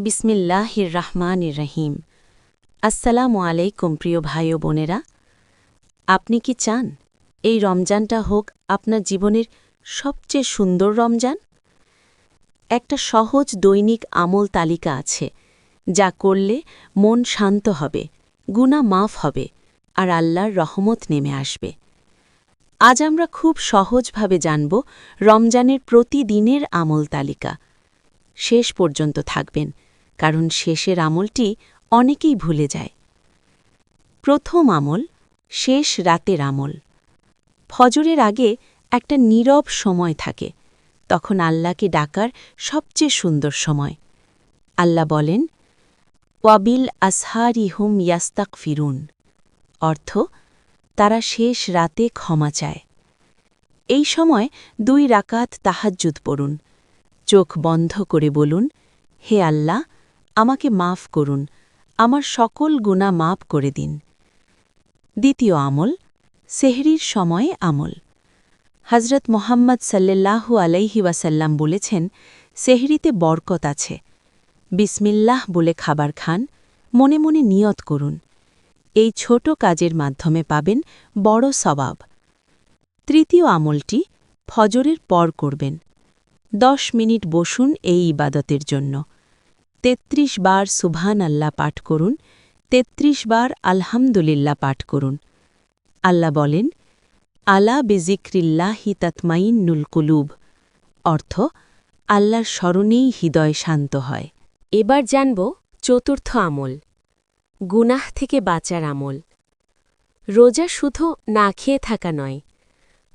বিসমিল্লাহির রহমানির রহিম। আসসালামু আলাইকুম প্রিয় ভাই ও বোনেরা। আপনি কি চান এই রমজানটা হোক আপনার জীবনের সবচেয়ে সুন্দর রমজান? একটা সহজ দৈনিক আমল তালিকা আছে, যা করলে মন শান্ত হবে, গুনাহ মাফ হবে আর আল্লাহর রহমত নেমে আসবে। আজ আমরা খুব সহজভাবে জানব রমজানের প্রতিদিনের আমল তালিকা। শেষ পর্যন্ত থাকবেন, কারণ শেষের আমলটি অনেকেই ভুলে যায়। প্রথম আমল, শেষ রাতের আমল। ফজরের আগে একটা নীরব সময় থাকে, তখন আল্লাহকে ডাকার সবচেয়ে সুন্দর সময়। আল্লাহ বলেন, ওয়াবিল আসহারি হুম ইয়াস্তাগফিরুন, অর্থ তারা শেষ রাতে ক্ষমা চায়। এই সময় 2 রাকাত তাহাজ্জুদ পড়ুন। চোখ বন্ধ করে বলুন, হে আল্লাহ, আমাকে মাফ করুন, আমার সকল গুনাহ মাফ করে দিন। দ্বিতীয় আমল, সেহরির সময়ে আমল। হজরত মোহাম্মদ সাল্লাল্লাহু আলাইহি ওয়াসাল্লাম বলেছেন, সেহরিতে বরকত আছে। বিসমিল্লাহ বলে খাবার খান, মনে মনে নিয়ত করুন। এই ছোট কাজের মাধ্যমে পাবেন বড় সওয়াব। তৃতীয় আমলটি ফজরের পর করবেন। 10 মিনিট বসুন এই ইবাদতের জন্য। 33 বার সুবহান আল্লাহ পাঠ করুন, 33 বার আলহামদুলিল্লাহ পাঠ করুন। আল্লাহ বলেন, আলা বিজিক্রিল্লাহি তাতমাইন্নুল কুলুব, অর্থ আল্লাহর স্মরণেই হৃদয় শান্ত হয়। এবার জানব চতুর্থ আমল, গুনাহ থেকে বাঁচার আমল। রোজা শুধু না খেয়ে থাকা নয়,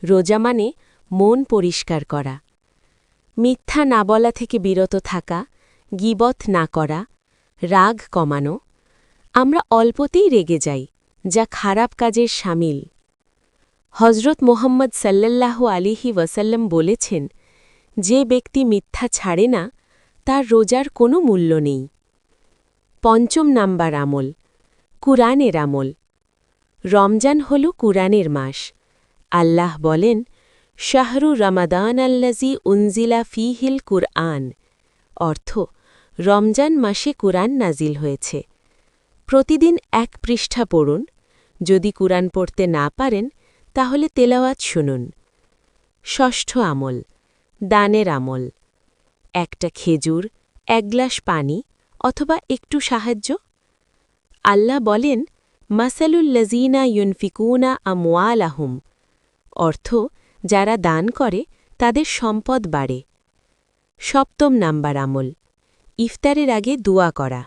রোজা মানে মন পরিষ্কার করা। মিথ্যা না বলা থেকে বিরত থাকা, গীবত না করা, রাগ কমানো। আমরা অল্পতেই রেগে যাই, যা খারাপ কাজের শামিল। হজরত মোহাম্মদ সাল্লাল্লাহু আলাইহি ওয়াসাল্লাম বলেছেন, যে ব্যক্তি মিথ্যা ছাড়ে না, তার রোজার কোনো মূল্য নেই। পঞ্চম নাম্বার আমল, কুরআনের আমল। রমজান হল কুরআনের মাস। আল্লাহ বলেন, শাহরু রমাদান আল্লাজি উনজিলা ফিহিল কুরআন, অর্থ রমজান মাসে কুরআন নাজিল হয়েছে। প্রতিদিন 1 পৃষ্ঠা পড়ুন। যদি কুরআন পড়তে না পারেন, তাহলে তেলাওয়াত শুনুন। ষষ্ঠ আমল, দানের আমল। একটা খেজুর, 1 গ্লাস পানি অথবা একটু সাহায্য। আল্লাহ বলেন, মাসালুল লাযিনা ইউনফিকুনা আমওয়ালাহুম, অর্থ যারা দান করে তাদের সম্পদ বাড়ে। সপ্তম নাম্বার আমল, ইফতারের আগে দোয়া করা।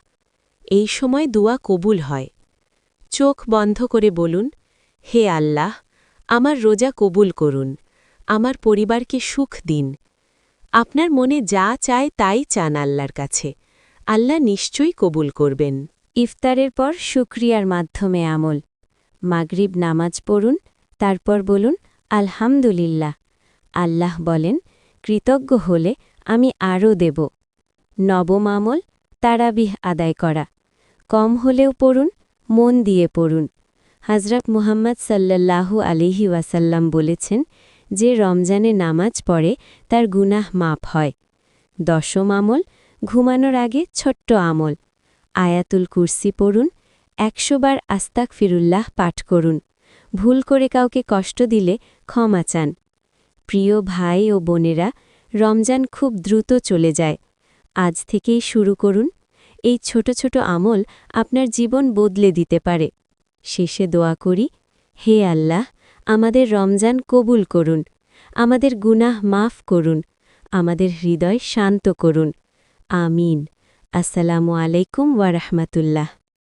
এই সময় দোয়া কবুল হয়। চোখ বন্ধ করে বলুন, হে আল্লাহ, আমার রোজা কবুল করুন, আমার পরিবারকে সুখ দিন। আপনার মনে যা চায় তাই চান আল্লাহর কাছে, আল্লাহ নিশ্চয়ই কবুল করবেন। ইফতারের পর শুকরিয়ার মাধ্যমে আমল। মাগরিব নামাজ পড়ুন, তারপর বলুন আলহামদুলিল্লাহ। আল্লাহ বলেন, কৃতজ্ঞ হলে আমি আরও দেব। নবম আমল, তারাবিহ আদায় করা। কম হলেও পড়ুন, মন দিয়ে পড়ুন। হজরত মুহাম্মদ সাল্লাল্লাহু আলাইহি ওয়াসাল্লাম বলেছেন, যে রমজানে নামাজ পড়ে তার গুনাহ মাফ হয়। দশম আমল, ঘুমানোর আগে ছোট্ট আমল। আয়াতুল কুরসি পড়ুন, 100 বার আস্তাগফিরুল্লাহ পাঠ করুন। ভুল করে কাউকে কষ্ট দিলে ক্ষমা চান। প্রিয় ভাই ও বোনেরা, রমজান খুব দ্রুত চলে যায়। আজ থেকেই শুরু করুন। এই ছোট ছোট আমল আপনার জীবন বদলে দিতে পারে। শেষে দোয়া করি, হে আল্লাহ, আমাদের রমজান কবুল করুন, আমাদের গুনাহ মাফ করুন, আমাদের হৃদয় শান্ত করুন। আমিন। আসসালামু আলাইকুম ওয়া রাহমাতুল্লাহ।